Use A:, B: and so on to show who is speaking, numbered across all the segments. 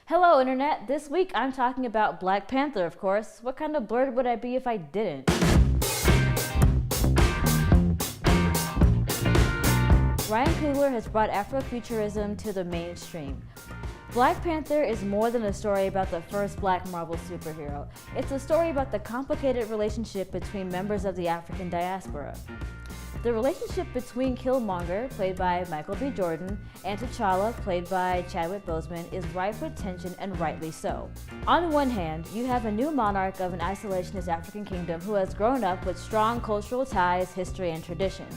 A: Hello, Internet. This week I'm talking about Black Panther, of course. What kind of blurred would I be if I didn't? Ryan Coogler has brought Afrofuturism to the mainstream. Black Panther is more than a story about the first black Marvel superhero. It's a story about the complicated relationship between members of the African diaspora. The relationship between Killmonger, played by Michael B. Jordan, and T'Challa, played by Chadwick Boseman, is rife with tension, and rightly so. On one hand, you have a new monarch of an isolationist African kingdom who has grown up with strong cultural ties, history, and tradition.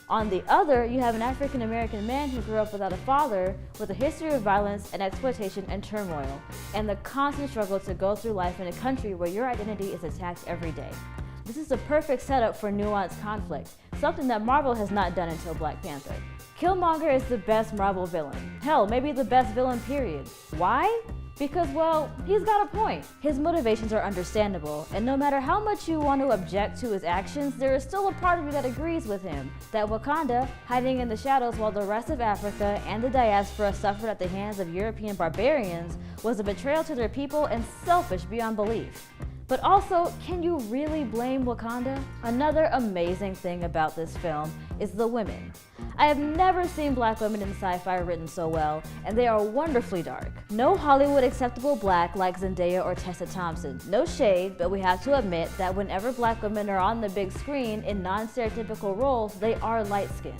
A: On the other, you have an African American man who grew up without a father, with a history of violence and exploitation and turmoil, and the constant struggle to go through life in a country where your identity is attacked every day. This is the perfect setup for nuanced conflict, something that Marvel has not done until Black Panther. Killmonger is the best Marvel villain. Hell, maybe the best villain, period. Why? Because, well, he's got a point. His motivations are understandable, and no matter how much you want to object to his actions, there is still a part of you that agrees with him. That Wakanda, hiding in the shadows while the rest of Africa and the diaspora suffered at the hands of European barbarians, was a betrayal to their people and selfish beyond belief. But also, can you really blame Wakanda? Another amazing thing about this film is the women. I have never seen black women in sci-fi written so well, and they are wonderfully dark. No Hollywood acceptable black like Zendaya or Tessa Thompson. No shade, but we have to admit that whenever black women are on the big screen in non-stereotypical roles, they are light-skinned.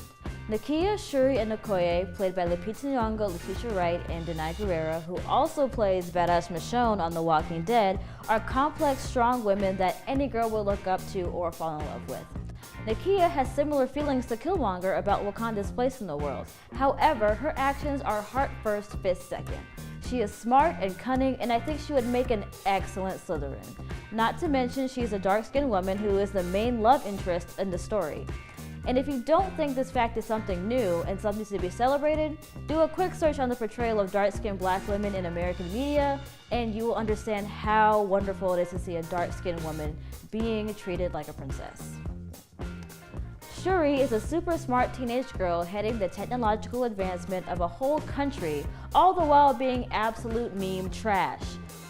A: Nakia, Shuri, and Okoye, played by Lupita Nyong'o, Letitia Wright, and Denai Guerrera, who also plays Badass Michonne on The Walking Dead, are complex, strong women that any girl will look up to or fall in love with. Nakia has similar feelings to Killmonger about Wakanda's place in the world. However, her actions are heart first, fist second. She is smart and cunning, and I think she would make an excellent Slytherin. Not to mention, she's a dark-skinned woman who is the main love interest in the story. And if you don't think this fact is something new and something to be celebrated, do a quick search on the portrayal of dark-skinned black women in American media, and you will understand how wonderful it is to see a dark-skinned woman being treated like a princess. Shuri is a super smart teenage girl heading the technological advancement of a whole country, all the while being absolute meme trash.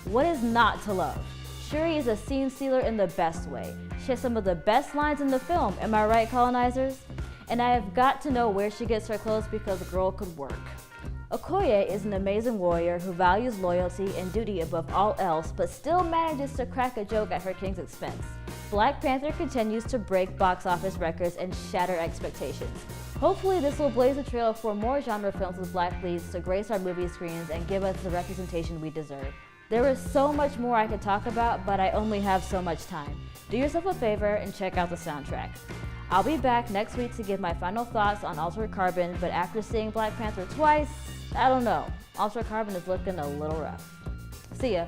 A: What is not to love? Shuri is a scene stealer in the best way. She has some of the best lines in the film, am I right, colonizers? And I have got to know where she gets her clothes because the girl could work. Okoye is an amazing warrior who values loyalty and duty above all else, but still manages to crack a joke at her king's expense. Black Panther continues to break box office records and shatter expectations. Hopefully this will blaze a trail for more genre films with black leads to grace our movie screens and give us the representation we deserve. There is so much more I could talk about, but I only have so much time. Do yourself a favor and check out the soundtrack. I'll be back next week to give my final thoughts on Altered Carbon, but after seeing Black Panther twice, I don't know. Altered Carbon is looking a little rough. See ya.